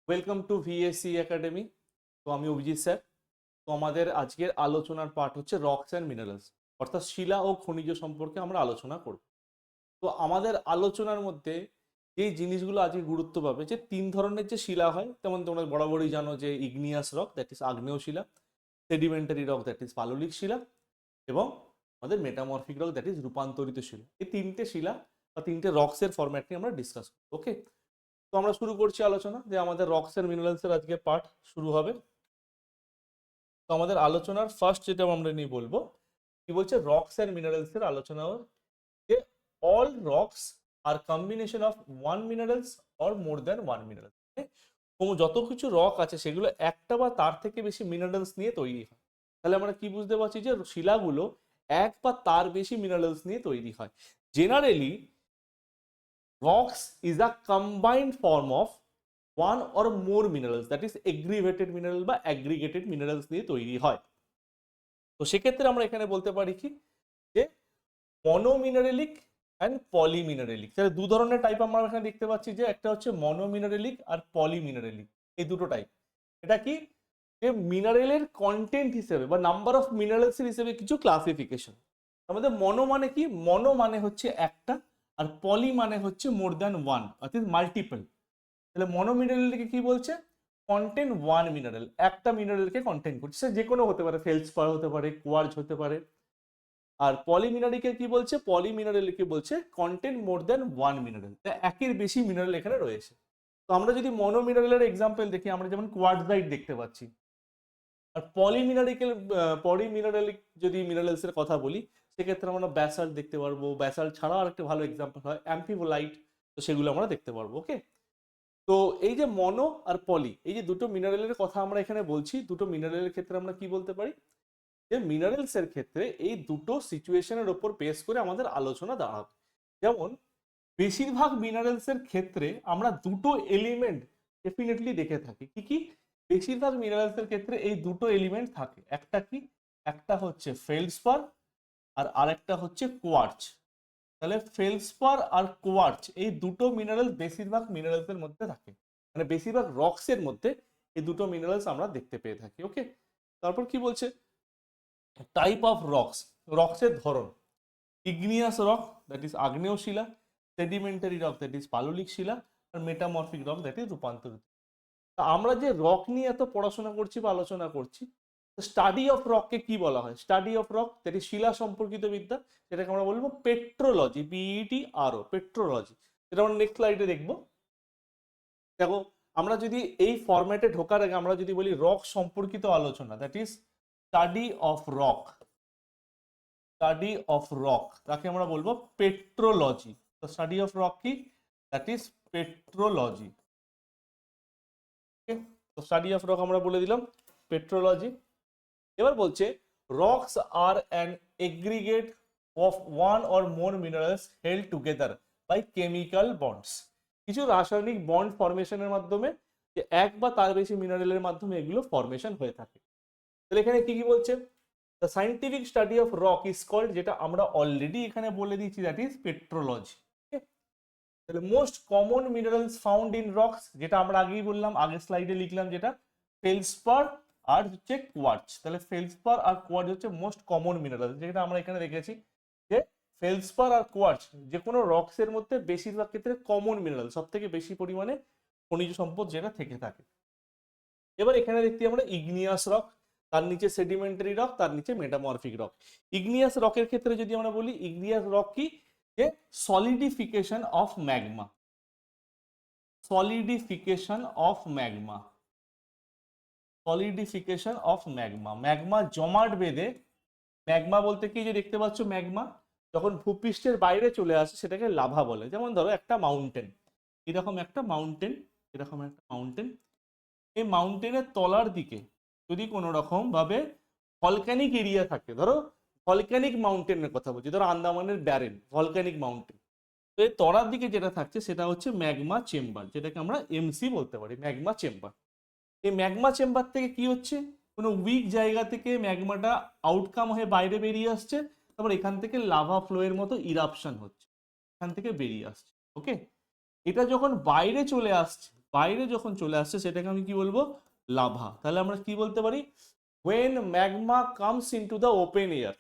Welcome to VSC academy. তো আমি Abhijit sir. তো আমাদের আজকের আলোচনার পার্ট হচ্ছে রকস অ্যান্ড মিনারেলস, অর্থাৎ শিলা ও খনিজ সম্পর্কে আমরা আলোচনা করব। তো আমাদের আলোচনার মধ্যে যেই জিনিসগুলো আজকে গুরুত্ব পাবে, যে তিন ধরনের যে শিলা হয়, তেমন তোমরা বরাবরই জানো যে ইগনিয়াস রক, দ্যাট ইজ আগ্নেয় শিলা, সেডিমেন্টারি রক, দ্যাট ইজ পাললিক শিলা, এবং আমাদের মেটামরফিক রক, দ্যাট ইজ রূপান্তরিত শিলা। এই তিনটে শিলা বা তিনটে রক্সের ফরম্যাট নিয়ে আমরা ডিসকাস করব। ওকে, তো আমরা শুরু করছি আলোচনা, যে আমাদের রক্স এর মিনারেলস এর আজকে পার্ট শুরু হবে। তো আমাদের আলোচনার ফার্স্ট যেটা আমরা নিয়ে বলবো, কি বলছে, রক্স এন্ড মিনারেলস এর আলোচনা, যে all rocks are combination of one minerals or more than one mineral. যত কিছু রক আছে সেগুলো একটা বা তার থেকে বেশি মিনারেলস নিয়ে তৈরি হয়। তাহলে আমরা কি বুঝতে পারছি, যে শিলাগুলো এক বা তার বেশি মিনারেলস নিয়ে তৈরি হয়। Generally rocks is a combined form of one or more minerals, that is aggregated mineral বা aggregated minerals নিয়ে তৈরি হয়। তো সেক্ষেত্রে আমরা এখানে বলতে পারি কি, যে মনোমিনারেলিক অ্যান্ড পলিমিনারেলিক। তাহলে দু ধরনের টাইপ আমরা এখানে দেখতে পাচ্ছি, যে একটা হচ্ছে মনোমিনারেলিক আর পলিমিনারেলিক, এই দুটো টাইপ। এটা কি, যে মিনারেলের কন্টেন্ট হিসেবে বা নাম্বার অফ মিনারেলস হিসেবে কিছু ক্লাসিফিকেশন। আমাদের মনো মানে কি, মনো মানে হচ্ছে একটা, আর পলি মানে হচ্ছে মোর দ্যান ওয়ান, অর্থাৎ মাল্টিপল। তাহলে মনো মিনারেলকে কি বলছে, কন্টেন্ট ওয়ান মিনারেল, একটা মিনারেলকে কন্টেন্ট করছে, সে যে কোনো হতে পারে, ফেলসপার হতে পারে, কোয়ার্জ হতে পারে। আর পলিমিনারিকে কি বলছে, পলিমিনারেলকে বলছে কন্টেন্ট মোর দ্যান ওয়ান মিনারেল, একের বেশি মিনারেল এখানে রয়েছে। তো আমরা যদি মনো মিনারেলের এক্সাম্পল দেখি, আমরা যেমন কোয়ার্টজাইট দেখতে পাচ্ছি। আর পলিমিনারেলিক যদি মিনারেলস এর কথা বলি, সেক্ষেত্রে আমরা ব্যাসাল্ট দেখতে পারবো। ব্যাসাল্ট ছাড়াও আরেকটা ভালো এক্সাম্পল হয় অ্যাম্ফিবোলাইট, তো সেগুলো আমরা দেখতে পারবো। ওকে, তো এই যে মনো আর পলি, এই যে দুটো মিনারেলের কথা আমরা এখানে বলছি, দুটো মিনারেলের ক্ষেত্রে আমরা কি বলতে পারি, যে মিনারেলস এর ক্ষেত্রে এই দুটো সিচুয়েশনের উপর বেস করে আমাদের আলোচনা দাঁড়াবে। যেমন বেশিরভাগ মিনারেলস এর ক্ষেত্রে আমরা দুটো এলিমেন্ট ডেফিনেটলি দেখে থাকি। কি কি? বেশিরভাগ মিনারেলস এর ক্ষেত্রে এই দুটো এলিমেন্ট থাকে। একটা কি, একটা হচ্ছে ফেলসপার আর আরেকটা হচ্ছে কোয়ার্চ। তাহলে ফেলসপার আর কোয়ার্চ এই দুটো মিনারেল বেশিরভাগ মিনারেলস এর মধ্যে থাকে, মানে বেশিরভাগ রক্স এর মধ্যে এই দুটো মিনারেলস আমরা দেখতে পেয়ে থাকি। ওকে, তারপর কি বলছে, টাইপ অফ রক্স, রক্সের ধরন, ইগনিয়াস রক, দ্যাট ইজ আগ্নেয় শিলা, সেডিমেন্টারি রক, দ্যাট ইজ পাললিক শিলা, আর মেটামরফিক রক, দ্যাট ইজ রূপান্তরিত। আমরা যে রক নিয়ে এত পড়াশোনা করছি বা আলোচনা করছি, স্টাডি অফ রককে কি বলা হয়? Study of rock, that is শিলা সম্পর্কিত বিদ্যা, যেটাকে আমরা বলবো পেট্রোলজি, PETRO, পেট্রোলজি। যেটা আমরা নেক্সট স্লাইডে দেখবো। দেখো, আমরা যদি এই ফরম্যাটে ঢোকার আগে আমরা যদি বলি রক সম্পর্কিত আলোচনা, that is study of rock, study of rock, তাকে আমরা বলবো পেট্রোলজি। তো স্টাডি অফ রক কি? That is petrology. তো স্টাডি অফ রক আমরা বলে দিলাম পেট্রোলজি। এবার বলছে rocks are an aggregate of one or more minerals held together by chemical bonds. কিছু রাসায়নিক বন্ড ফরমেশনের মাধ্যমে, যে এক বা তার বেশি মিনারেলের মাধ্যমে এগুলো ফরমেশন হয়ে থাকে। তাহলে এখানে কি কি বলছে, the scientific study of rock is called, যেটা আমরা অলরেডি এখানে বলে দিয়েছি, দ্যাট ইজ পেট্রোলজি। তাহলে most common minerals found in rocks, যেটা আমরা আগেই বললাম, আগের স্লাইডে লিখলাম, যেটা ফেলসপার আর হচ্ছে কোয়ার্চ। তাহলে ফেলসপার আর কোয়ার্চ হচ্ছে মোস্ট কমন মিনারেল, যেটা আমরা এখানে দেখেছি, যে ফেলসপার আর কোয়ার্চ যে কোনো রক্স এর মধ্যে বেশিরভাগ ক্ষেত্রে কমন মিনারেল, সব থেকে বেশি পরিমাণে খনিজ সম্পদ যেটা থেকে থাকে। এবার এখানে দেখছি আমরা ইগনিয়াস রক, তার নিচে সেডিমেন্টারি রক, তার নিচে মেটামরফিক রক। ইগনিয়াস রকের ক্ষেত্রে যদি আমরা বলি, ইগনিয়াস রক কি, যে solidification of magma, solidification of magma, solidification of magma, magma জমাট বেঁধে। ম্যাগমা বলতে কি, যে দেখতে পাচ্ছ ম্যাগমা যখন ভূপৃষ্ঠের বাইরে চলে আসে সেটাকে লাভা বলে। যেমন ধরো একটা মাউন্টেন, এরকম একটা মাউন্টেন, এরকম একটা মাউন্টেন, এই মাউন্টেনের তলার দিকে যদি কোনো রকম ভাবে ভলক্যানিক এরিয়া থাকে, ধরো ভলক্যানিক মাউন্টেনের কথা বলছি, ধরো আন্দামানের ব্যারেন ভলক্যানিক মাউন্টেন, তো এই তলার দিকে যেটা থাকছে সেটা হচ্ছে ম্যাগমা চেম্বার, যেটাকে আমরা MC বলতে পারি, ম্যাগমা চেম্বার। এই ম্যাগমা চেম্বার থেকে কি হচ্ছে, কোনো উইক জায়গা থেকে ম্যাগমাটা আউটকাম হয়ে বাইরে বেরিয়ে আসছে, তারপর এখান থেকে লাভা ফ্লো এর মতো ইরাপশন হচ্ছে, এখান থেকে বেরিয়ে আসছে। ওকে, এটা যখন বাইরে চলে আসছে, বাইরে যখন চলে আসছে সেটাকে আমি কি বলবো, লাভা। তাহলে আমরা কি বলতে পারি, when magma comes into the open air,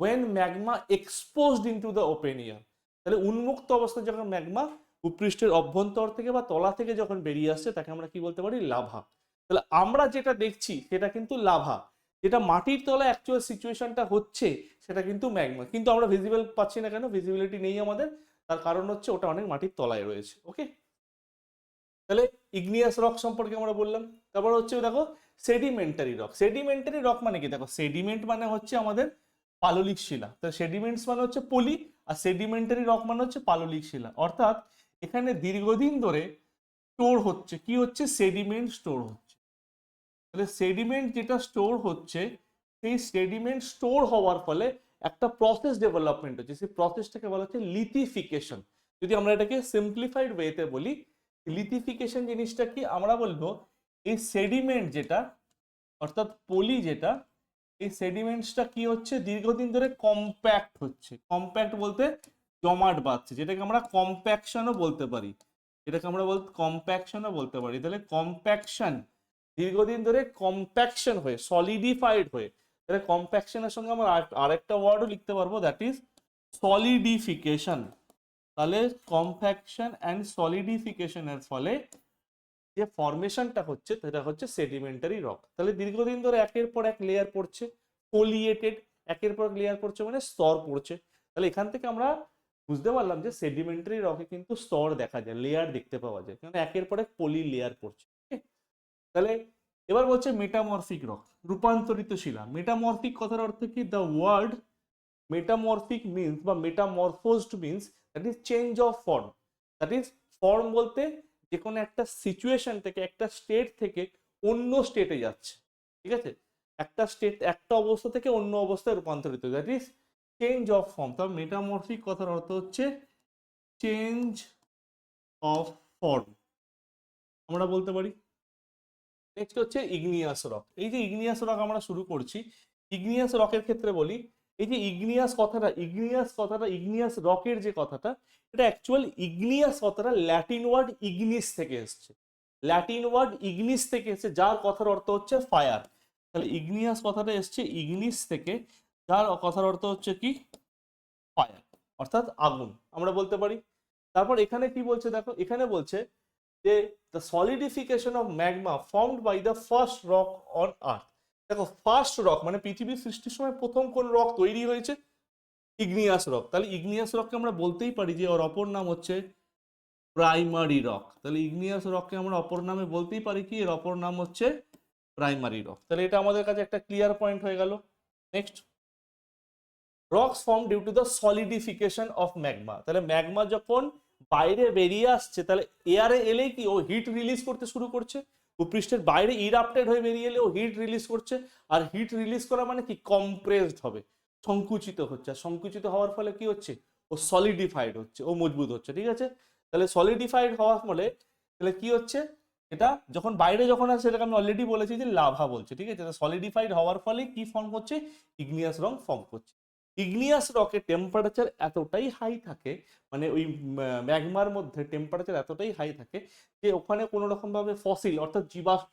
when magma exposed into the open air, তাহলে উন্মুক্ত অবস্থায় যখন ম্যাগমা ভূপৃষ্ঠের অভ্যন্তর থেকে বা তলা থেকে যখন বেরিয়ে আসছে তাকে আমরা কি বলতে পারি, লাভা। তাহলে আমরা যেটা দেখছি সেটা কিন্তু লাভা, যেটা মাটির তলায় অ্যাকচুয়াল সিচুয়েশনটা হচ্ছে সেটা কিন্তু ম্যাগমা, কিন্তু আমরা ভিজিবল পাচ্ছি না কেন, ভিজিবিলিটি নেই আমাদের, তার কারণ হচ্ছে ওটা অনেক মাটির তলায় রয়েছে। ওকে, তাহলে ইগনিয়াস রক সম্পর্কে আমরা বললাম। তারপর হচ্ছে দেখো সেডিমেন্টারি রক। সেডিমেন্টারি রক মানে কি, দেখো সেডিমেন্ট মানে হচ্ছে আমাদের পাললিক শিলা, তো সেডিমেন্টস মানে হচ্ছে পলি, আর সেডিমেন্টারি রক মানে হচ্ছে পাললিক শিলা, অর্থাৎ এখানে দীর্ঘদিন ধরে স্টোর হচ্ছে, কি হচ্ছে, সেডিমেন্ট স্টোর হচ্ছে। তাহলে সেডিমেন্ট যেটা স্টোর হচ্ছে, সেই সেডিমেন্ট স্টোর হওয়ার ফলে একটা প্রসেস ডেভেলপমেন্ট হচ্ছে, সেই প্রসেসটাকে বলা হচ্ছে লিথিফিকেশন। যদি আমরা এটাকে সিম্পলিফাইড ওয়েতে বলি, লিথিফিকেশন জিনিসটা কি, আমরা বলবো এই সেডিমেন্ট যেটা অর্থাৎ পলি যেটা, এই সেডিমেন্টসটা কি হচ্ছে, দীর্ঘদিন ধরে কম্প্যাক্ট হচ্ছে। কম্প্যাক্ট বলতে জমাট বাঁধছে, যেটাকে আমরা কম্প্যাকশনও বলতে পারি, যেটাকে আমরা কম্প্যাকশনও বলতে পারি। তাহলে কম্প্যাকশন, দীর্ঘদিন ধরে কম্প্যাকশন হয়ে সলিডিফাইড হয়ে, তাহলে কম্প্যাকশনের সঙ্গে আমরা আরেকটা ওয়ার্ডও লিখতে পারবো, দ্যাট ইজ সলিডিফিকেশন। তাহলে কম্প্যাকশন অ্যান্ড সলিডিফিকেশনের ফলে যে ফরমেশনটা হচ্ছে সেটা হচ্ছে সেডিমেন্টারি রক। তাহলে দীর্ঘদিন ধরে একের পর এক লেয়ার পড়ছে, ফোলিয়েটেড, একের পর এক লেয়ার পড়ছে মানে স্তর পড়ছে। তাহলে এখান থেকে আমরা বুঝতে পারলাম যে সেডিমেন্টারি রকে কিন্তু স্তর দেখা যায়, লেয়ার দেখতে পাওয়া যায়, কারণ একের পর এক পলি লেয়ার পড়ছে। তাহলে এবার বলছে মেটামরফিক রক, রূপান্তরিত শিলা। মেটামরফিক কথার অর্থ কি, দ্য ওয়ার্ড মেটামরফিক মিনস বা metamorphosed means that is change of form. That is form বলতে যে কোনো একটা সিচুয়েশন থেকে, একটা স্টেট থেকে অন্য স্টেটে যাচ্ছে, ঠিক আছে, একটা স্টেট, একটা অবস্থা থেকে অন্য অবস্থায় রূপান্তরিত, that is change of form. তবে মেটামরফিক কথার অর্থ হচ্ছে চেঞ্জ অফ ফর্ম, আমরা বলতে পারি। নেক্সট হচ্ছে ইগনিয়াস রক। এই যে ইগনিয়াস রক আমরা শুরু করছি, ইগনিয়াস রকের ক্ষেত্রে বলি, এই যে ইগনিয়াস কথাটা, ইগনিয়াস রকের যে কথাটা, এটা অ্যাকচুয়াল ইগনিয়াস কথাটা ল্যাটিন ওয়ার্ড ইগনিস থেকে এসছে, ল্যাটিন ওয়ার্ড ইগনিস থেকে এসছে, যার কথার অর্থ হচ্ছে ফায়ার। তাহলে ইগনিয়াস কথাটা এসছে ইগনিস থেকে, যার কথার অর্থ হচ্ছে কি, ফায়ার, অর্থাৎ আগুন আমরা বলতে পারি। তারপর এখানে কি বলছে দেখো, এখানে বলছে যে the solidification of magma formed by the first rock on earth। দেখো ফার্স্ট রক মানে পৃথিবীর সৃষ্টির সময় প্রথম কোন রক তৈরি হয়েছে, ইগনিয়াস রক। তাহলে ইগনিয়াস রককে আমরা বলতেই পারি যে ওর অপর নাম হচ্ছে প্রাইমারি রক। তাহলে ইগনিয়াস রককে আমরা অপর নামে বলতেই পারি কি, এর অপর নাম হচ্ছে প্রাইমারি রক। তাহলে এটা আমাদের কাছে একটা ক্লিয়ার পয়েন্ট হয়ে গেল। Next, rocks form due to the solidification of magma. তাহলে ম্যাগমা যখন বাইরে বেরিয়ে আসছে, তাহলে এয়ারে এলেই কি ও হিট রিলিজ করতে শুরু করছে, ভূপৃষ্ঠের বাইরে ইরাপ্টেড হয়ে বেরিয়ে এলে ও হিট রিলিজ করছে, আর হিট রিলিজ করা মানে কি, কম্প্রেসড হবে, সংকুচিত হচ্ছে, আর সংকুচিত হওয়ার ফলে কি হচ্ছে, ও সলিডিফাইড হচ্ছে, ও মজবুত হচ্ছে, ঠিক আছে। তাহলে সলিডিফাইড হওয়ার ফলে তাহলে কি হচ্ছে, এটা যখন বাইরে যখন আসছে, সেটাকে আমি অলরেডি বলেছি যে লাভা বলছে, ঠিক আছে। সলিডিফাইড হওয়ার ফলে কি ফর্ম হচ্ছে, ইগনিয়াস রক ফর্ম করছে। ইগনিয়াস রকের টেম্পারেচার এতটাই হাই থাকে, মানে ওই ম্যাগমার মধ্যে টেম্পারেচার এতটাই হাই থাকে যে ওখানে কোনো রকম ভাবে ফসিল অর্থাৎ জীবাশ্ম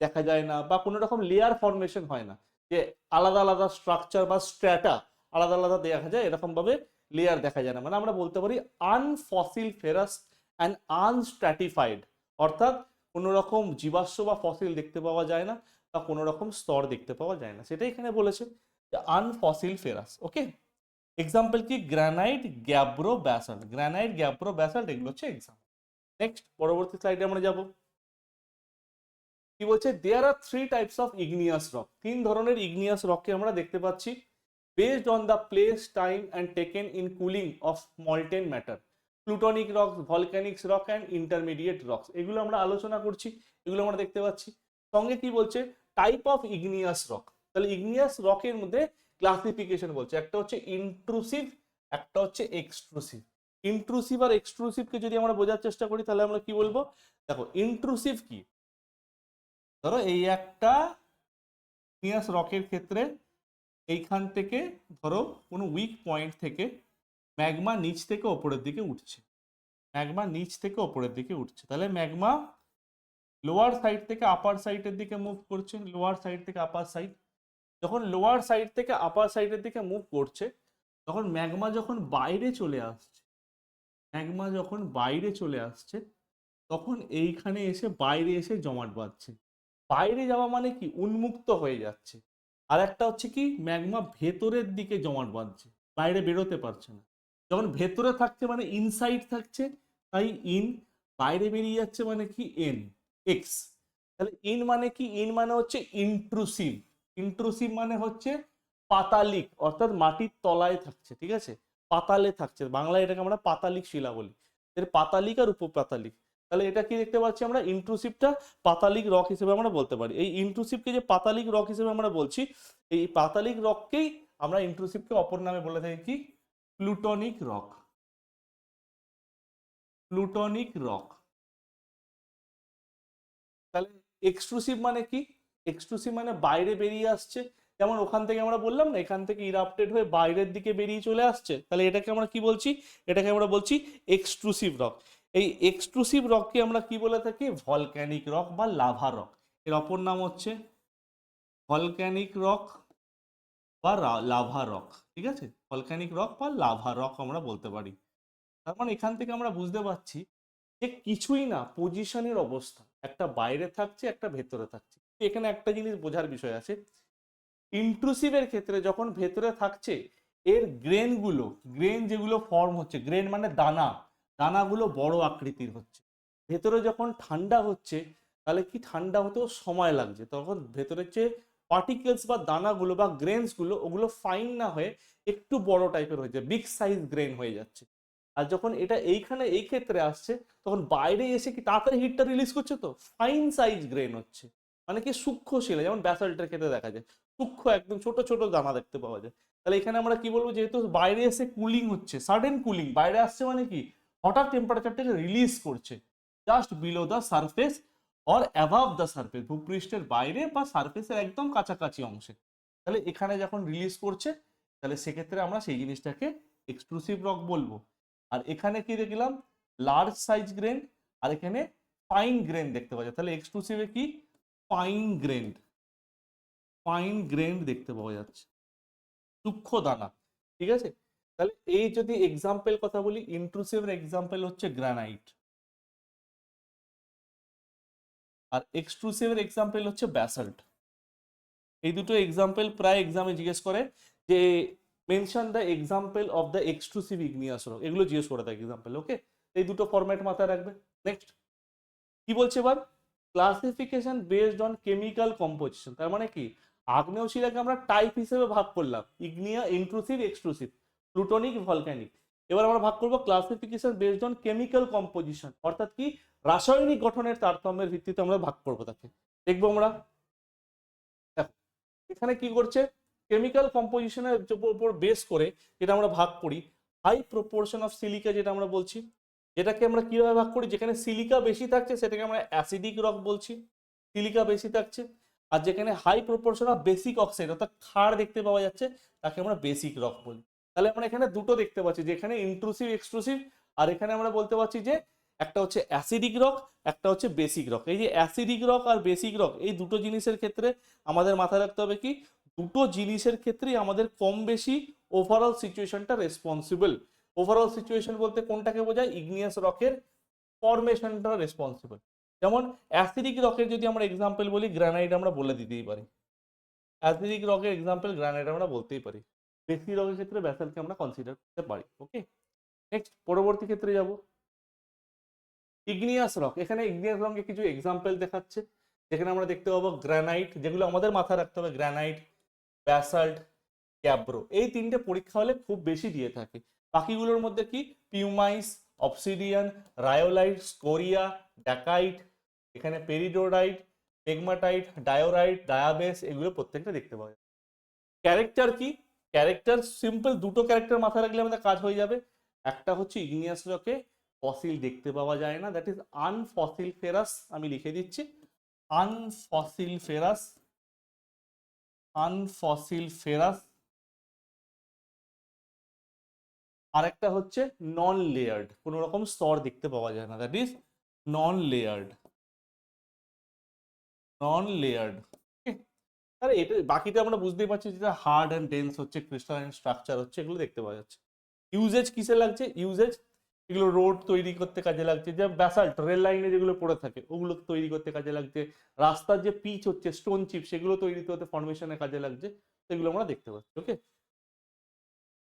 দেখা যায় না, বা কোনো রকম লেয়ার ফরমেশন হয় না, যে আলাদা আলাদা স্ট্রাকচার বা স্ট্র্যাটা আলাদা আলাদা দেখা যায়, এরকম ভাবে লেয়ার দেখা যায় না। মানে আমরা বলতে পারি আনফসিল ফেরাস অ্যান্ড আনস্ট্র্যাটিফাইড, অর্থাৎ কোনো রকম জীবাশ্ম বা ফসিল দেখতে পাওয়া যায় না, বা কোনো রকম স্তর দেখতে পাওয়া যায় না, সেটাই এখানে বলেছে আনফসিল ফেরাস। ওকে, এক্সাম্পল কি, granite, gabbro, basalt. Granite, gabbro, basalt এগুলো হচ্ছে এক্সাম্পল। নেক্সট পরবর্তী স্লাইডে আমরা যাব, কি বলছে, there are three types of igneous rock. তিন ধরনের ইগনিয়াস রককে আমরা দেখতে পাচ্ছি, based on the place, time and taken in cooling of molten matter. Plutonic rocks, volcanics rock and intermediate rocks, এগুলো আমরা আলোচনা করছি, এগুলো আমরা দেখতে পাচ্ছি। সঙ্গে কি বলছে, টাইপ অফ ইগনিয়াস রক। তাহলে ইগনিয়াস রকের মধ্যে ক্লাসিফিকেশন বলছে, একটা হচ্ছে ইন্ট্রুসিভ, একটা হচ্ছে এক্সট্রুসিভ। ইন্ট্রুসিভ আর এক্সট্রুসিভকে যদি আমরা বোঝার চেষ্টা করি, তাহলে আমরা কি বলবো, দেখো ইন্ট্রুসিভ কি, ধরো এই একটা ইগনিয়াস রকের ক্ষেত্রে এইখান থেকে ধরো কোনো উইক পয়েন্ট থেকে ম্যাগমা নিচ থেকে ওপরের দিকে উঠছে, ম্যাগমা নিচ থেকে ওপরের দিকে উঠছে, তাহলে ম্যাগমা লোয়ার সাইড থেকে আপার সাইডের দিকে মুভ করছে, লোয়ার সাইড থেকে আপার সাইড। যখন লোয়ার সাইড থেকে আপার সাইডের দিকে মুভ করছে তখন ম্যাগমা যখন বাইরে চলে আসছে, ম্যাগমা যখন বাইরে চলে আসছে তখন এইখানে এসে বাইরে এসে জমাট বাঁধছে। বাইরে যাওয়া মানে কি উন্মুক্ত হয়ে যাচ্ছে। আর একটা হচ্ছে কি ম্যাগমা ভেতরের দিকে জমাট বাঁধছে, বাইরে বেরোতে পারছে না। যখন ভেতরে থাকছে মানে ইনসাইড থাকছে, তাই ইন। বাইরে বেরিয়ে যাচ্ছে মানে কি এন, এক্স। তাহলে ইন মানে কি, ইন মানে হচ্ছে ইন্ট্রুসিভ। ইন্ট্রুসিভ মানে হচ্ছে পাতালিক, অর্থাৎ মাটির তলায় থাকছে, ঠিক আছে, পাতালে থাকছে। বাংলায় এটাকে আমরা পাতালিক শিলা বলি। এর পাতালিক আর উপপাতালিক। তাহলে এটা কি দেখতে পাচ্ছি আমরা, ইন্ট্রুসিভটা পাতালিক রক হিসেবে আমরা বলতে পারি। এই ইন্ট্রুসিভকে যে পাতালিক রক হিসেবে আমরা বলছি, এই পাতালিক রককেই আমরা ইন্ট্রুসিভকে অপর নামে বলে থাকি কি, প্লুটনিক রক। প্লুটনিক রক। তাহলে এক্সট্রুসিভ মানে কি, এক্সট্রুসিভ মানে বাইরে বেরিয়ে আসছে। যেমন ওখান থেকে আমরা বললাম না, এখান থেকে ইরাপ্টেড হয়ে বাইরের দিকে বেরিয়ে চলে আসছে, তাহলে এটাকে আমরা কি বলছি, এটাকে আমরা বলছি এক্সট্রুসিভ রক। এই এক্সট্রুসিভ রককে আমরা কি বলে থাকি, ভলক্যানিক রক বা লাভা রক। এর অপর নাম হচ্ছে ভলক্যানিক রক বা লাভা রক, ঠিক আছে, ভলক্যানিক রক বা লাভা রক আমরা বলতে পারি। তার মানে এখান থেকে আমরা বুঝতে পারছি যে কিছুই না, পজিশনের অবস্থা, একটা বাইরে থাকছে একটা ভেতরে থাকছে। এখানে একটা জিনিস বোঝার বিষয় আছে, ইন্ট্রুসিভের ক্ষেত্রে যখন ভেতরে থাকছে এর গ্রেনগুলো, গ্রেন যেগুলো ফর্ম হচ্ছে, গ্রেন মানে দানা, দানাগুলো বড় আকৃতির হচ্ছে। ভেতরে যখন ঠান্ডা হচ্ছে তাহলে কি ঠান্ডা হতেও সময় লাগছে, তখন ভেতরের যে পার্টিকেলস বা দানাগুলো বা গ্রেনসগুলো ওগুলো ফাইন না হয়ে একটু বড় টাইপের হয়ে যায়, বিগ সাইজ গ্রেন হয়ে যাচ্ছে। আর যখন এটা এইখানে এই ক্ষেত্রে আসছে তখন বাইরে এসে কি তাড়াতাড়ি হিটটা রিলিজ করছে, তো ফাইন সাইজ গ্রেন হচ্ছে, মানে কি সূক্ষ্ম শিলা, যেমন ব্যাসাল্টের ক্ষেত্রে দেখা যায় সূক্ষ্ম একদম ছোট ছোট দানা দেখতে পাওয়া যায়। তাহলে এখানে আমরা কি বলবো, যেহেতু বাইরে এসে কুলিং হচ্ছে, সাডেন কুলিং, বাইরে আসছে মানে কি হঠাৎ টেম্পারেচারটাকে রিলিজ করছে just below the surface or above the surface, ভূপৃষ্ঠের বাইরে বা সারফেসের একদম কাছাকাছি অংশে। তাহলে এখানে যখন রিলিজ করছে তাহলে সেক্ষেত্রে আমরা সেই জিনিসটাকে এক্সক্লুসিভ রক বলবো। আর এখানে কি দেখলাম, লার্জ সাইজ গ্রেন, আর এখানে ফাইন গ্রেন দেখতে পাওয়া যায়। তাহলে এক্সক্লুসিভে কি, ফাইন গ্রেন, ফাইন গ্রেন দেখতে পাওয়া যাচ্ছে, সূক্ষ্ম দানা, ঠিক আছে। তাহলে এই যদি এক্সাম্পল কথা বলি, ইন্ট্রুসিভের এক্সাম্পল হচ্ছে গ্রানাইট, আর এক্সট্রুসিভের এক্সাম্পল হচ্ছে ব্যাসাল্ট। এই দুটো এক্সাম্পল প্রায় এক্সামে জিজ্ঞেস করে যে mention the example of the extrusive igneous rock, এগুলো জিজ্ঞেস করে দেয় এক্সাম্পল, ওকে। এই দুটো ফরম্যাট মাথায় রাখবে। নেক্সট কি বলছে এবার, classification based on chemical composition. তার মানে কি, আগ্নেয় শিলাকে আমরা টাইপ হিসেবে ভাগ করলাম, ইগনিয়া, ইন্ট্রুসিভ, এক্সট্রুসিভ, প্লুটোনিক, ভলক্যানিক। এবার আমরা ভাগ করবো classification based on chemical composition, অর্থাৎ কি রাসায়নিক গঠনের তারতম্যের ভিত্তিতে আমরা ভাগ করবো তাকে। দেখবো আমরা, দেখো এখানে কি করছে, কেমিক্যাল কম্পোজিশনের উপর বেস করে যেটা আমরা ভাগ করি, হাই প্রপোর্শন অফ সিলিকা যেটা আমরা বলছি, যেটাকে আমরা কিভাবে ভাগ করি, যেখানে সিলিকা বেশি থাকছে সেটাকে আমরা অ্যাসিডিক রক বলছি, সিলিকা বেশি থাকছে। আর যেখানে high proportion of basic oxide অর্থাৎ ক্ষার দেখতে পাওয়া যাচ্ছে তাকে আমরা বেসিক রক বলি। তাহলে আমরা এখানে দুটো দেখতে পাচ্ছি, যেখানে ইন্ট্রুসিভ এক্সট্রুসিভ, আর এখানে আমরা বলতে পারছি যে একটা হচ্ছে অ্যাসিডিক রক, একটা হচ্ছে বেসিক রক। এই যে অ্যাসিডিক রক আর বেসিক রক, এই দুটো জিনিসের ক্ষেত্রে আমাদের মাথায় রাখতে হবে কি, দুটো জিনিসের ক্ষেত্রেই আমাদের কম বেশি ওভারঅল সিচুয়েশনটা রেসপন্সিবল। ওভারঅল সিচুয়েশন বলতে কোনটাকে বোঝায়, ইগনিয়াস রকের ফরমেশনটা রেসপন্সিবল। যেমন অ্যাসিডিক রকের যদি আমরা এক্সাম্পল বলি, গ্রানাইট আমরা বলে দিতেই পারি, অ্যাসিডিক রকের এক্সাম্পল গ্রানাইট আমরা বলতেই পারি। বেসিক রকের ক্ষেত্রে ব্যাসাল্টকে আমরা কনসিডার করতে পারি, ওকে। নেক্সট পরবর্তী ক্ষেত্রে যাব, ইগনিয়াস রক। এখানে ইগনিয়াস রকের কিছু এক্সাম্পল দেখাচ্ছে, যেখানে আমরা দেখতে পাবো গ্রানাইট, যেগুলো আমাদের মাথায় রাখতে হবে, গ্রানাইট, ব্যাসাল্ট, ক্যাব্রো, এই তিনটে পরীক্ষা হলে খুব বেশি দিয়ে থাকে। বাকিগুলোর মধ্যে কি, পিউমাইস, অবসিডিয়ান, রায়োলাইট, স্কোরিয়া, ড্যাকাইট, এখানে পেরিডোরাইট, পেগমাটাইট, ডায়োরাইট, ডায়াবেস, এগুলো প্রত্যেকটা দেখতে পাওয়া যায়। ক্যারেক্টার কি, ক্যারেক্টার সিম্পল, দুটো ক্যারেক্টার মাথায় রাখলে আমাদের কাজ হয়ে যাবে। একটা হচ্ছে ইগনিয়াস রকে ফসিল দেখতে পাওয়া যায় না, দ্যাট ইজ আনফসিল ফেরাস, আমি লিখে দিচ্ছি আনফসিল ফেরাস, আনফসিল ফেরাস। আরেকটা হচ্ছে নন লেয়ার্ড, কোনো রকম স্তর দেখতে পাওয়া যায় না, that is non layered. Non layered. আরে এটা বাকিটা আমরা বুঝতেই পারছি, যেটা হার্ড অ্যান্ড ডেন্স হচ্ছে, ক্রিস্টালাইন স্ট্রাকচার হচ্ছে, এগুলো দেখতে পাওয়া যাচ্ছে। ইউজেজ কিসে লাগছে? ইউজেজ এগুলো রোড তৈরি করতে কাজে লাগছে, যে ব্যাসাল্ট রেল লাইনে যেগুলো পড়ে থাকে ওগুলো তৈরি করতে কাজে লাগছে, রাস্তার যে পিচ হচ্ছে স্টোন চিপ সেগুলো তৈরি করতে ফর্মেশনে কাজে লাগছে, সেগুলো আমরা দেখতে পাচ্ছি। ওকে,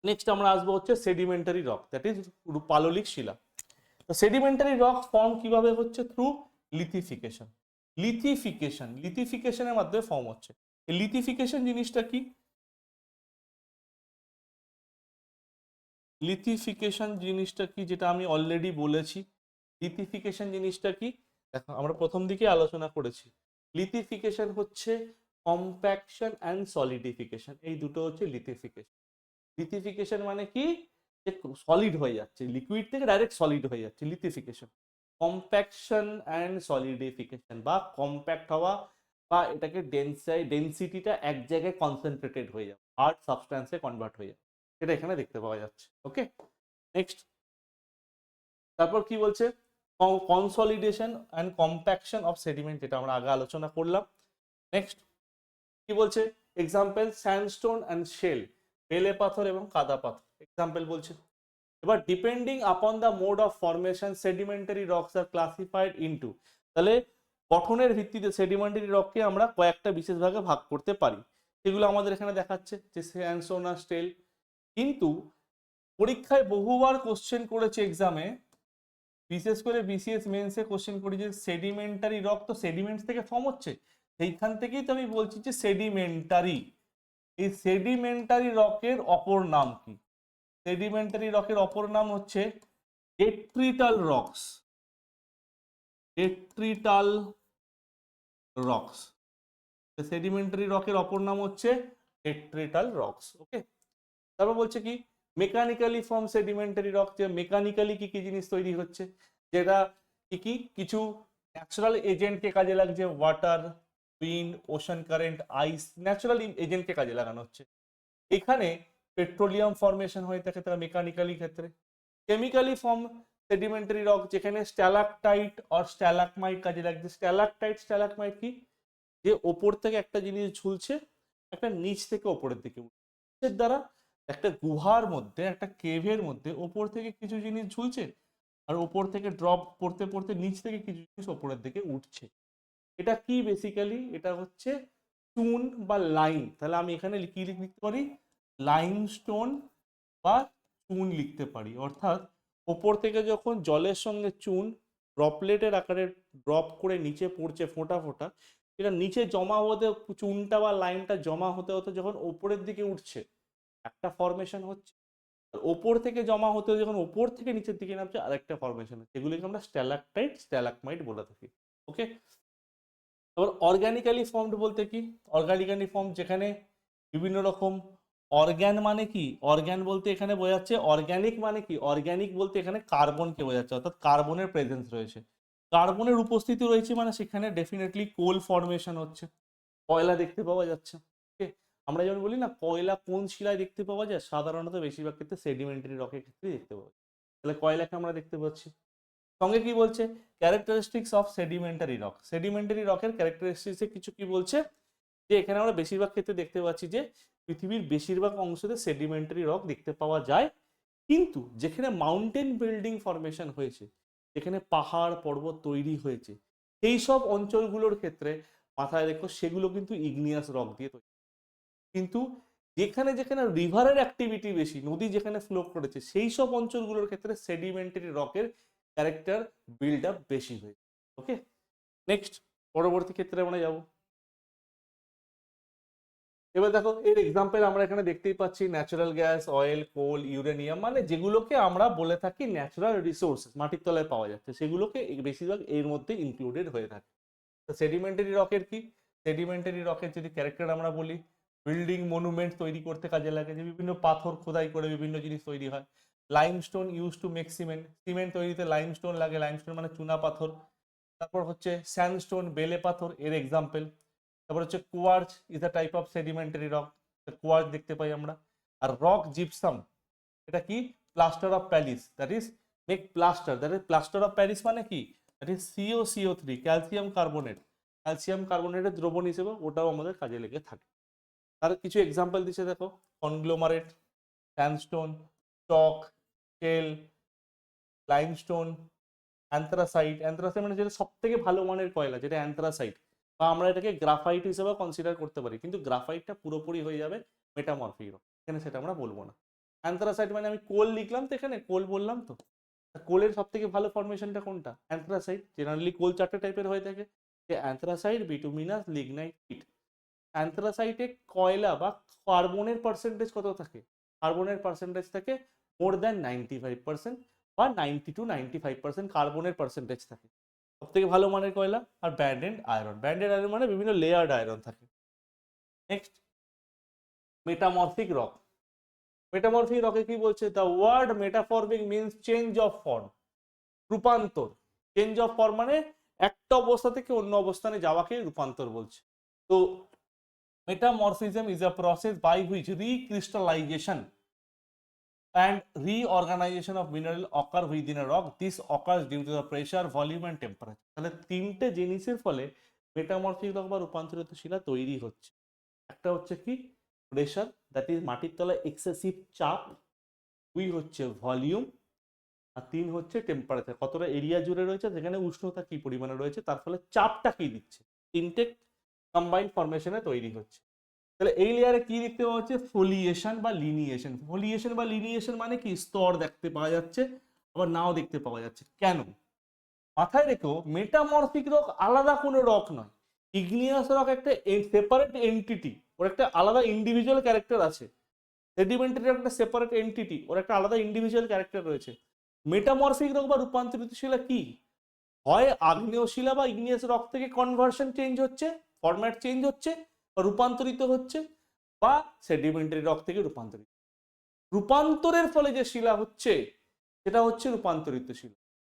নেক্সট আমরা আসবো হচ্ছে সেডিমেন্টারি রক, দ্যাট ইজ পাললিক শিলা। তো সেডিমেন্টারি রক ফর্ম কিভাবে হচ্ছে? থ্রু লিথিফিকেশন। লিথিফিকেশনের মাধ্যমে ফর্ম হচ্ছে। এই লিথিফিকেশন জিনিসটা কি? লিথিফিকেশন জিনিসটা কি যেটা আমি অলরেডি বলেছি। লিথিফিকেশন জিনিসটা কি দেখো, আমরা প্রথম দিকে আলোচনা করেছি। লিথিফিকেশন হচ্ছে কম্প্যাকশন অ্যান্ড সলিডিফিকেশন, এই দুটো হচ্ছে লিথিফিকেশন। লিথিফিকেশন মানে কি? যে সলিড হয়ে যাচ্ছে, লিকুইড থেকে ডাইরেক্ট সলিড হয়ে যাচ্ছে, লিথিফিকেশন। কম্প্যাকশন অ্যান্ড সলিডিফিকেশন বা কম্প্যাক্ট হওয়া, বা এটাকে ডেন্সিটিটা এক জায়গায় কনসেন্ট্রেটেড হয়ে যাবে, হার্ড সাবস্ট্যান্সে কনভার্ট হয়ে যাবে, এটা এখানে দেখতে পাওয়া যাচ্ছে। ওকে, নেক্সট তারপর কি বলছে? Consolidation and compaction of sediment, যেটা আমরা আগে আলোচনা করলাম। নেক্সট কি বলছে? এক্সাম্পল স্যান্ডস্টোন অ্যান্ড শেল, বেলে পাথর এবং কাদা পাথর এক্সাম্পল বলছে। এবার depending upon the mode of formation sedimentary rocks are classified into, তাহলে গঠনের ভিত্তিতে সেডিমেন্টারি রককে আমরা কয়েকটা বিশেষ ভাগে ভাগ করতে পারি, সেগুলো আমাদের এখানে দেখাচ্ছে, যে স্যান্ডস্টোন আর শেল। কিন্তু পরীক্ষায় বহুবার কোশ্চেন করেছে এক্সামে, বিশেষ করে বিসিএস মেন্সে কোশ্চেন করি যে সেডিমেন্টারি রক তো সেডিমেন্টস থেকে ফর্ম হচ্ছে, সেইখান থেকেই তো আমি বলছি যে সেডিমেন্টারি। এই সেডিমেন্টারি রকের অপর নাম কি? সেডিমেন্টারি রকের অপর নাম হচ্ছে ডেট্রিটাল রকস। ডেট্রিটাল রকস, সেডিমেন্টারি রকের অপর নাম হচ্ছে ডেট্রিটাল রকস। ওকে, তারপর বলছে কি মেকানিক্যালি ফর্ম সেডিমেন্টারি রক, যে মেকানিক্যালি কি কি জিনিস তৈরি হচ্ছে, যেটা কি কি কিছু ন্যাচারাল এজেন্টকে কাজে লাগছে, ওয়াটার, উইন্ড, ওশান কারেন্ট, আইস, ন্যাচারাল এজেন্টকে কাজে লাগানো হচ্ছে। এখানে পেট্রোলিয়াম ফর্মেশন হয়ে থাকে তারা মেকানিক্যালি ক্ষেত্রে। কেমিক্যালি ফর্ম সেডিমেন্টারি রক, যেখানে স্ট্যালাকটাইট আর স্ট্যালাকমাইট কাজে লাগছে। স্ট্যালাকটাইট কি? যে ওপর থেকে একটা জিনিস ঝুলছে, একটা নিচ থেকে ওপরের দিকে উঠছে, দ্বারা একটা গুহার মধ্যে, একটা কেভের মধ্যে ওপর থেকে কিছু জিনিস ঝুলছে, আর ওপর থেকে ড্রপ পড়তে পড়তে নিচ থেকে কিছু জিনিস ওপরের দিকে উঠছে। এটা কি বেসিক্যালি? এটা হচ্ছে চুন বা লাইম। তাহলে আমি এখানে কি লিখতে পারি? লাইমস্টোন বা চুন লিখতে পারি। অর্থাৎ ওপর থেকে যখন জলের সঙ্গে চুন ড্রপলেটের আকারে ড্রপ করে নিচে পড়ছে ফোঁটা ফোঁটা, এটা নিচে জমা হতে, চুনটা বা লাইমটা জমা হতে হতে যখন ওপরের দিকে উঠছে একটা ফরমেশন হচ্ছে, আর ওপর থেকে জমা হতে যখন ওপর থেকে নিচের দিকে নামছে আরেকটা ফরমেশন হচ্ছে, এগুলিকে আমরা স্ট্যালাকটাইট স্ট্যালাকমাইট বলে থাকি। ওকে, তারপর অর্গানিক্যালি ফর্মড বলতে কি? অর্গানিক্যালি ফর্ম যেখানে বিভিন্ন রকম অর্গ্যান, মানে কি অর্গ্যান বলতে এখানে বোঝাচ্ছে, অর্গ্যানিক মানে কি? অর্গ্যানিক বলতে এখানে কার্বনকে বোঝাচ্ছে, অর্থাৎ কার্বনের প্রেজেন্স রয়েছে, কার্বনের উপস্থিতি রয়েছে, মানে সেখানে ডেফিনেটলি কোল ফর্মেশন হচ্ছে, কয়লা দেখতে পাওয়া যাচ্ছে। ওকে, আমরা যেমন বলি না কয়লা কোন শিলায় দেখতে পাওয়া যায়, সাধারণত বেশিরভাগ ক্ষেত্রে সেডিমেন্টারি রকের ক্ষেত্রে দেখতে পাওয়া যায়, তাহলে কয়লাকে আমরা দেখতে পাচ্ছি। সঙ্গে কি বলছে? Characteristics of sedimentary rock, sedimentary রকের ক্যারেক্টারিস্টিক্সে কিছু কি বলছে, যে এখানে আমরা বেশিরভাগ ক্ষেত্রে দেখতে পাচ্ছি যে পৃথিবীর বেশিরভাগ অংশতে সেডিমেন্টারি রক দেখতে পাওয়া যায়, কিন্তু যেখানে মাউন্টেন বিল্ডিং ফরমেশন হয়েছে, যেখানে পাহাড় পর্বত তৈরি হয়েছে, সেই সব অঞ্চলগুলোর ক্ষেত্রে মাথায় রেখো সেগুলো কিন্তু ইগনিয়াস রক দিয়ে তৈরি। কিন্তু যেখানে যেখানে রিভারের অ্যাক্টিভিটি বেশি, নদী যেখানে ফ্লো করেছে, সেই সব অঞ্চলগুলোর ক্ষেত্রে সেডিমেন্টারি রকের ক্যারেক্টার বিল্ড আপ বেশি হয়েছে। ওকে, নেক্সট পরবর্তী ক্ষেত্রে আমরা যাব। এবার দেখো এর এক্সাম্পল আমরা এখানে দেখতেই পাচ্ছি, ন্যাচারাল গ্যাস, অয়েল, কোল, ইউরেনিয়াম, মানে যেগুলোকে আমরা বলে থাকি ন্যাচারাল রিসোর্স, মাটির তলায় পাওয়া যাচ্ছে, সেগুলোকে বেশিরভাগ এর মধ্যে ইনক্লুডেড হয়ে থাকে। সেডিমেন্টারি রকের কি? সেডিমেন্টারি রকের যদি ক্যারেক্টার আমরা বলি, বিল্ডিং মনুমেন্ট তৈরি করতে কাজে লাগে, যে বিভিন্ন পাথর খোদাই করে বিভিন্ন জিনিস তৈরি হয়। Limestone use to make cement, cement তৈরিতে লাইমস্টোন লাগে, লাইমস্টোন মানে চুনা পাথর। তারপর হচ্ছে স্যান্ডস্টোন, বেলে পাথর এর এক্সাম্পল। তারপর হচ্ছে quartz is a type of sedimentary rock, quartz দেখতে পাই আমরা। আর রক জিপসাম, এটা কি? Plaster of Paris, that is make plaster, that is plaster of Paris মানে কি? That is CuCO3, calcium carbonate, ক্যালসিয়াম কার্বনেটের দ্রবণ হিসেবে ওটাও আমাদের কাজে লেগে থাকে। তার কিছু এক্সাম্পল দিচ্ছে দেখো, কনগ্লোমারেট, স্যান্ডস্টোন, চক, শেল, লাইমস্টোন, অ্যান্থ্রাসাইট। অ্যান্থ্রাসাইট মানে যেটা সব থেকে ভালো মানের কয়লা, যেটা অ্যান্থ্রাসাইট, বা আমরা এটাকে গ্রাফাইট হিসেবে কনসিডার করতে পারি, কিন্তু গ্রাফাইটটা পুরোপুরি হয়ে যাবে মেটামরফিক রক, এখানে সেটা আমরা বলবো না। অ্যান্থ্রাসাইট মানে আমি কোল লিখলাম তো, এখানে কোল বললাম তো, কোলের সব থেকে ভালো ফরমেশনটা কোনটা? অ্যান্থ্রাসাইট। জেনারেলি কোল চারটে টাইপের হয়ে থাকে, যে অ্যান্থ্রাসাইট, বিটুমিনাস, লিগনাইট, পিট। অ্যান্থ্রাসাইটে কয়লা বা কার্বনের পার্সেন্টেজ কত থাকে? কার্বনের পার্সেন্টেজ থাকে মোর দ্যান 95%, বা 90 to 95% কার্বনের পার্সেন্টেজ থাকে। সব থেকে ভালো মানের কয়লা। আর ব্যান্ডেড আয়রন, ব্যান্ডেড আয়রন মানে বিভিন্ন লেয়ার্ড আয়রন থাকে। Next, metamorphic rock. মেটামরফিক রকে কি বলছে? The word metamorphic means change of form, রূপান্তর। চেঞ্জ অফ ফর্ম মানে একটা অবস্থা থেকে অন্য অবস্থানে যাওয়াকে রূপান্তর বলছে। তো metamorphism is a process by which recrystallization and reorganization of mineral occur within a rock. This occurs due to the pressure, volume and temperature. তাহলে তিনটে জিনিসের ফলে মেটামরফিক রক বা রূপান্তরিত শিলা তৈরি হচ্ছে। একটা হচ্ছে কি? প্রেশার, দ্যাট ইজ মাটির তলায় এক্সেসিভ চাপ। দুই হচ্ছে ভলিউম, আর তিন হচ্ছে টেম্পারেচার, কতটা এরিয়া জুড়ে রয়েছে, সেখানে উষ্ণতা কি পরিমাণে রয়েছে, তার ফলে চাপটা কি দিচ্ছে। তিনটে কম্বাইন্ড ফরমেশনে তৈরি হচ্ছে। তাহলে এই লেয়ারে কি দেখতে পাওয়া যাচ্ছে? ফোলিয়েশন বা লিনিয়েশন। ফোলিয়েশন বা লিনিয়েশন মানে কি? স্তর দেখতে পাওয়া যাচ্ছে, আবার নাও দেখতে পাওয়া যাচ্ছে। কেন? মাথায় রেখো, মেটামরফিক রক আলাদা কোনো রক নয়। ইগনিয়াস রক একটা সেপারেট এন্টিটি, ওর একটা আলাদা ইন্ডিভিজুয়াল ক্যারেক্টার আছে। সেডিমেন্টারি একটা সেপারেট এন্টিটি, ওর একটা আলাদা ইন্ডিভিজুয়াল ক্যারেক্টার রয়েছে। মেটামরফিক রক বা রূপান্তরিত শিলা কি? হয় আগ্নেয় শিলা বা ইগনিয়াস রক থেকে কনভার্সন চেঞ্জ হচ্ছে, ফরম্যাট চেঞ্জ হচ্ছে বা রূপান্তরিত হচ্ছে, বা সেডিমেন্টারি রক থেকে রূপান্তরিত। রূপান্তরের ফলে যে শিলা হচ্ছে সেটা হচ্ছে রূপান্তরিত শিলা।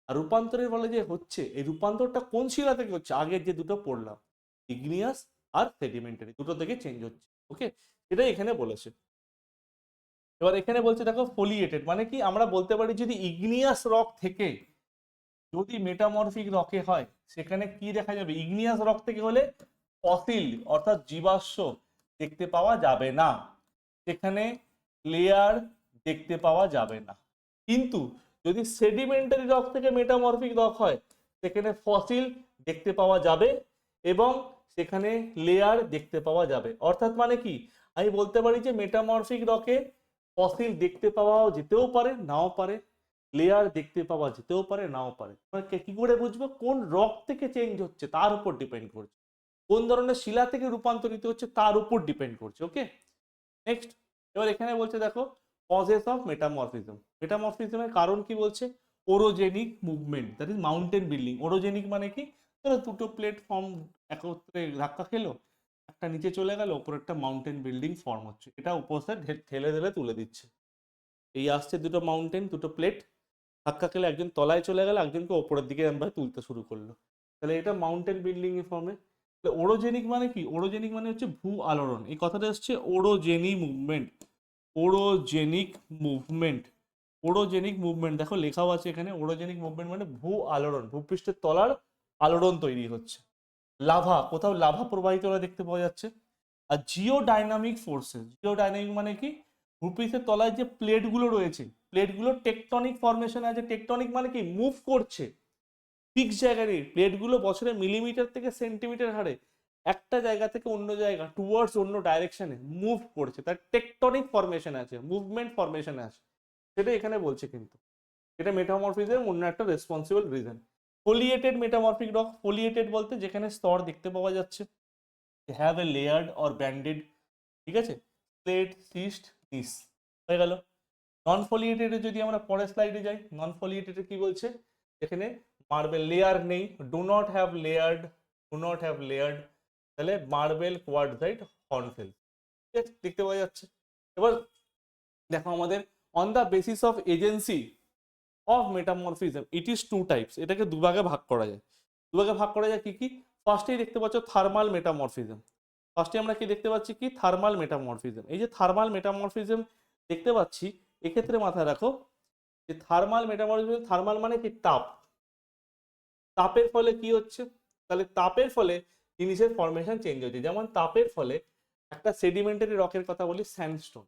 আর রূপান্তরের ফলে যে হচ্ছে, এই রূপান্তরটা কোন শিলা থেকে হচ্ছে? আগের যে দুটো পড়লাম, ইগনিয়াস আর সেডিমেন্টারি, দুটো থেকে চেঞ্জ হচ্ছে। ওকে, এটাই এখানে বলেছে। এবার এখানে বলছে দেখো, ফোলিয়েটেড মানে কি? আমরা বলতে পারি যদি ইগনিয়াস রক থেকে যদি মেটামরফিক রকে হয়, সেখানে কি দেখা যাবে? ইগনিয়াস রক থেকে হলে ফসিল অর্থাৎ জীবাশ্ম দেখতে পাওয়া যাবে না, সেখানে লেয়ার দেখতে পাওয়া যাবে না। কিন্তু যদি সেডিমেন্টারি রক থেকে মেটামরফিক রক হয়, সেখানে ফসিল দেখতে পাওয়া যাবে এবং সেখানে লেয়ার দেখতে পাওয়া যাবে। অর্থাৎ মানে কি? আমি বলতে পারি যে মেটামরফিক রকে ফসিল দেখতে পাওয়া যেতেও পারে, নাও পারে, লেয়ার দেখতে পাওয়া যেতেও পারে, নাও পারে। কি করে বুঝবো কোন রক থেকে চেঞ্জ হচ্ছে? তার উপর ডিপেন্ড করছে, কোন ধরনের শিলা থেকে রূপান্তরিত হচ্ছে তার উপর ডিপেন্ড করছে। ওকে, নেক্সট। এবার এখানে বলছে দেখো, কজেস অফ মেটামরফিজম। মেটামরফিজমের কারণ কি বলছে? Orogenic movement, that is mountain building. Orogenic মানে কি? ধরো দুটো প্ল্যাটফর্ম একত্রে ধাক্কা খেলো, একটা নিচে চলে গেল, ওপর একটা মাউন্টেন বিল্ডিং ফর্ম হচ্ছে, এটা উপর ঠেলে ঠেলে তুলে দিচ্ছে। এই আসছে দুটো মাউন্টেন, দুটো প্লেট ধাক্কা খেলে একজন তলায় চলে গেল, একজনকে ওপরের দিকে আমরা তুলতে শুরু করলো, তাহলে এটা মাউন্টেন বিল্ডিং এর ফর্মে। ওরোজেনিক মানে কি? ওরোজেনিক মানে হচ্ছে ভূ আলোড়ন। এই কথাটা হচ্ছে ওরোজেনি মুভমেন্ট, ওরোজেনিক মুভমেন্ট, ওরোজেনিক মুভমেন্ট। দেখো লেখাও আছে এখানে, ওরোজেনিক মুভমেন্ট মানে ভূ আলোড়ন, ভূপৃষ্ঠের তলার আলোড়ন তৈরি হচ্ছে। লাভা, কোথাও লাভা প্রবাহিত হলে দেখতে পাওয়া যাচ্ছে। আর geodynamic forces, geodynamic মানে কি? ভূপৃষ্ঠের তলায় যে প্লেটগুলো রয়েছে, প্লেটগুলো টেকটনিক ফরমেশন আছে। টেকটনিক মানে কি? মুভ করছে, ফিক্স জায়গায় নেই। প্লেটগুলো বছরে মিলিমিটার থেকে সেন্টিমিটার হারে একটা জায়গা থেকে অন্য জায়গা টুয়ার্ডস অন্য ডাইরেকশনে মুভ করছে, তার টেকটনিক ফরমেশন আছে, মুভমেন্ট ফরমেশন আছে, সেটা এখানে বলছে। কিন্তু এটা মেটামরফিজমের অন্য একটা রেসপন্সিবল রিজন। ফোলিয়েটেড মেটামরফিক রক, ফোলিয়েটেড বলতে যেখানে স্তর দেখতে পাওয়া যাচ্ছে, have a layered or branded, ঠিক আছে, প্লেট, সিস্ট, নিস, হয়ে গেল। নন ফোলিয়েটেডে যদি আমরা পরের স্লাইডে যাই, নন ফোলিয়েটেডে কি বলছে? এখানে মার্বেল লেয়ার নেই, do not have layered, do not have layered, তাহলে মার্বেল, কোয়ার্টজাইট, হর্নফেল, ঠিক আছে, দেখতে পাওয়া যাচ্ছে। এবার দেখো আমাদের on the basis of agency of metamorphism it is two types. এটাকে দুভাগে ভাগ করা যায়। দুভাগে ভাগ করা যায় কি কি? ফার্স্টেই দেখতে পাচ্ছ থার্মাল মেটামরফিজম। ফার্স্টে আমরা কি দেখতে পাচ্ছি? কি? Thermal metamorphism. এই যে থার্মাল মেটামরফিজম দেখতে পাচ্ছি, এক্ষেত্রে মাথায় রাখো যে থার্মাল মেটামরফিজম, থার্মাল মানে কি? তাপ। তাপের ফলে কি হচ্ছে? তাহলে তাপের ফলে জিনিসের ফরমেশন চেঞ্জ হচ্ছে। যেমন তাপের ফলে একটা সেডিমেন্টারি রকের কথা বলি, স্যান্ডস্টোন।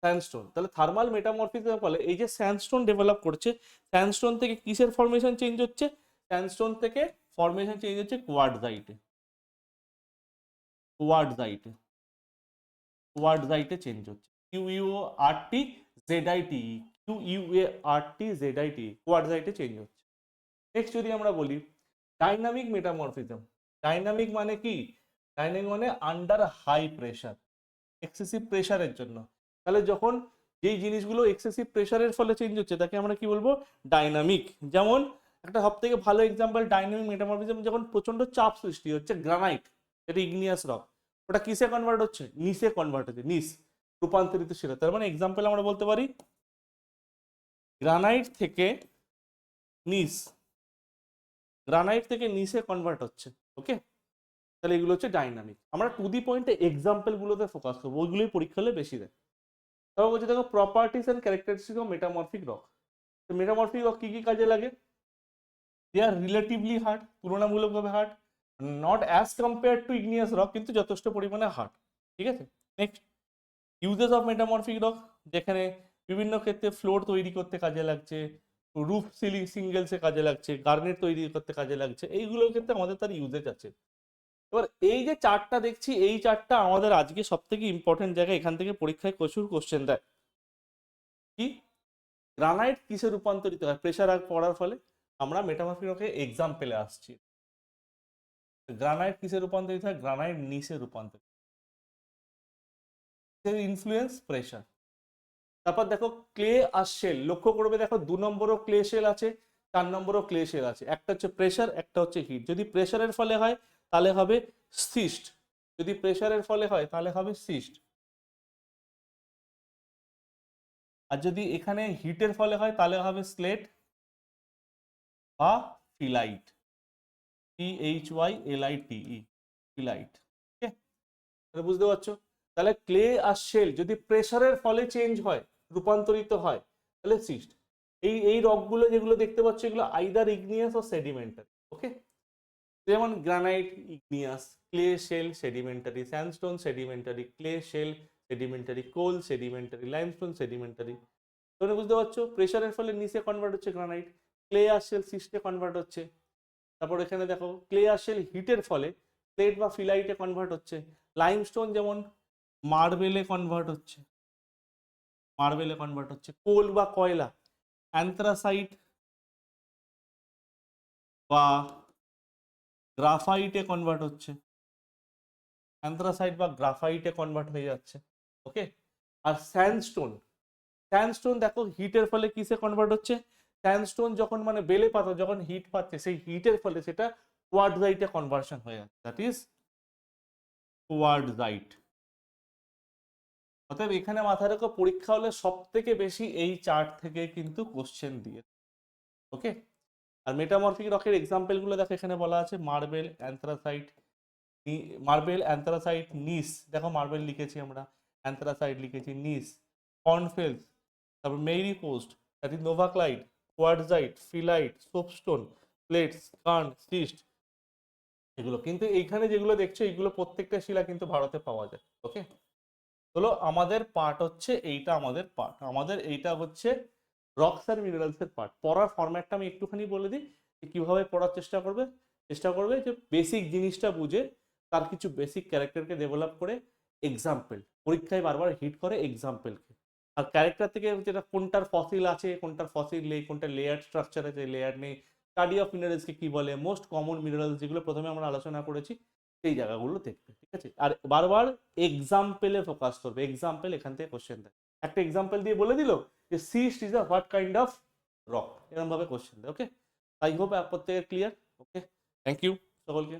স্যান্ডস্টোন, তাহলে থার্মাল মেটামরফিজমের ফলে এই যে স্যান্ডস্টোন ডেভেলপ করছে, স্যান্ডস্টোন থেকে কিসের ফরমেশন চেঞ্জ হচ্ছে? স্যান্ডস্টোন থেকে ফরমেশন চেঞ্জ হচ্ছে কোয়ার্টজাইটে। কোয়ার্টজাইটে কোয়ার্টজাইটে চেঞ্জ হচ্ছে, QUART ZITE, QUART ZITE, কোয়ার্টজাইটে চেঞ্জ হচ্ছে। নেক্সট যদি আমরা বলি ডাইনামিক মেটামরফিজম। ডাইনামিক মানে কি? ডাইনামিক মানে আন্ডার হাই প্রেশার, এক্সেসিভ প্রেশারের জন্য। তাহলে যখন যেই জিনিসগুলো এক্সেসিভ প্রেশারের ফলে চেঞ্জ হচ্ছে তাকে আমরা কি বলবো? ডাইনামিক। যেমন একটা সব থেকে ভালো এক্সাম্পল ডাইনামিক মেটামরফিজম, যখন প্রচন্ড চাপ সৃষ্টি হচ্ছে, গ্রানাইট যেটা ইগনিয়াস রক, ওটা কিসে কনভার্ট হচ্ছে? নিসে কনভার্ট হচ্ছে, নিস রূপান্তরিত শিলা। তার মানে এক্সাম্পল আমরা বলতে পারি গ্রানাইট থেকে নিস, গ্রানাইট থেকে নিসে কনভার্ট হচ্ছে। ওকে, তাহলে এগুলো হচ্ছে ডাইনামিক। আমরা টু দি পয়েন্টে এক্সাম্পল গুলোতে ফোকাস করবো, ওইগুলোই পরীক্ষা হলে বেশি দেয়। তারপর বলছে দেখো properties and characteristic of metamorphic rock. তো মেটামরফিক রক কি কি কাজে লাগে? দে আর রিলেটিভলি হার্ড, তুলনামূলকভাবে hard, not as compare to igneous rock, কিন্তু যথেষ্ট পরিমাণে হার্ড। ঠিক আছে, next uses of metamorphic rock, যেখানে বিভিন্ন ক্ষেত্রে ফ্লোর তৈরি করতে কাজে লাগছে, রুফ সিলিং সিঙ্গেলসে কাজে লাগছে, গার্নেট তৈরি করতে কাজে লাগছে, এইগুলোর ক্ষেত্রে আমাদের তার ইউজেজ আছে। এবার এই যে চারটা দেখছি, এই চারটা আমাদের আজকে সব থেকে ইম্পর্টেন্ট জায়গা, এখান থেকে পরীক্ষায় প্রচুর কোশ্চেন দেয়। কি গ্রানাইট কিসে রূপান্তরিত হয় প্রেশার পড়ার ফলে? আমরা মেটামরফিক রকে এক্সাম্পলে আসছি। গ্রানাইট কিসে রূপান্তরিত হয়? গ্রানাইট নিসে রূপান্তরিত, ইনফ্লুয়েন্স প্রেশার। তারপর দেখো ক্লে আর শেল, লক্ষ্য করবে দেখো 2 নম্বরও ক্লে শেল আছে, 4 নম্বরও ক্লে শেল আছে। একটা হচ্ছে প্রেশার, একটা হচ্ছে হিট। যদি প্রেশারের ফলে হয় তাহলে হবে সিস্ট, যদি প্রেশারের ফলে হয় তাহলে হবে সিস্ট। আর যদি এখানে হিটের ফলে হয় তাহলে হবে স্লেট বা ফিলাইট, PHYLITE, ফিলাইট। ওকে, তাহলে বুঝতে পারছো? তাহলে ক্লে আর শেল যদি প্রেশারের ফলে চেঞ্জ হয়, রূপান্তরিত হয়, তাহলে সিস্ট। এই রকগুলো যেগুলো দেখতে পাচ্ছ এগুলো আইদার ইগনিয়াস ও সেডিমেন্টারি। ওকে, যেমন granite igneous, clay shale sedimentary, sandstone sedimentary, clay shale sedimentary, coal sedimentary, limestone sedimentary. তোমরা বুঝতে পারছো? প্রেশারের ফলে নিচে কনভার্ট হচ্ছে গ্রানাইট, ক্লে আর শেল সিস্টে কনভার্ট হচ্ছে। তারপর এখানে দেখো ক্লে আর শেল হিটের ফলে প্লেট বা ফিলাইটে কনভার্ট হচ্ছে। লাইমস্টোন যেমন মার্বেলে কনভার্ট হচ্ছে, মার্বেলে কনভার্ট হচ্ছে। কোল বা কয়লা অ্যান্থ্রাসাইট বা গ্রাফাইটে কনভার্ট হচ্ছে, অ্যান্থ্রাসাইট বা গ্রাফাইটে কনভার্ট হয়ে যাচ্ছে। ওকে, আর স্যান্ডস্টোন, স্যান্ডস্টোন দেখো হিটের ফলে কিসে কনভার্ট হচ্ছে? স্যান্ডস্টোন যখন মানে বেলে পাতা যখন হিট পাচ্ছে, সেই হিটের ফলে সেটা কোয়ার্টজাইটে কনভার্সন হয়ে যাচ্ছে, দ্যাট ইজ কোয়ার্টজাইট। অতএব এখানে মাথায় রেখো পরীক্ষা হলে সব থেকে বেশি এই চার্ট থেকে কিন্তু কোশ্চেন দিয়ে। ওকে, আর মেটামরফিক রকের এক্সাম্পল গুলো দেখো এখানে বলা আছে মার্বেল, অ্যান্থ্রাসাইট, মার্বেল, অ্যান্থ্রাসাইট, নিস। দেখো মার্বেল লিখেছি আমরা, অ্যান্থ্রাসাইট লিখেছি, নিস, কর্নফেলস, তারপর মেরি পোস্ট, that is novaculite, quartzite, phyllite, soapstone, plates, কার্ন, সিস্ট, এগুলো। কিন্তু এইখানে যেগুলো দেখছো এইগুলো প্রত্যেকটা শিলা কিন্তু ভারতে পাওয়া যায়। ওকে, হলো আমাদের পার্ট হচ্ছে এইটা, আমাদের পার্ট, আমাদের এইটা হচ্ছে রকস আর মিনারেলস এর পার্ট। পড়ার ফরম্যাটটা আমি একটুখানি বলে দিই যে কিভাবে পড়ার চেষ্টা করবে যে বেসিক জিনিসটা বুঝে তার কিছু বেসিক ক্যারেক্টারকে ডেভেলপ করে, এক্সাম্পল পরীক্ষায় বারবার হিট করে এক্সাম্পলকে। আর ক্যারেক্টার থেকে যেটা কোনটার ফসিল আছে, কোনটার ফসিল নেই, কোনটা লেয়ার স্ট্রাকচার আছে, লেয়ার নেই, স্টাডি অফ মিনারেলসকে কি বলে, মোস্ট কমন মিনারেলস যেগুলো প্রথমে আমরা আলোচনা করেছি, সেই জায়গাগুলো দেখবে। ঠিক আছে, আর বারবার এক্সাম্পলে ফোকাস করবে। এক্সাম্পল এখান থেকে কোশ্চেন দেয়, একটা এক্সাম্পল দিয়ে বলে দিল যে cyst is a what kind of rock, এরকম ভাবে কোশ্চেন দেয়। ওকে, আই হোপ প্রত্যেকের ক্লিয়ার। ওকে, থ্যাংক ইউ সকলকে।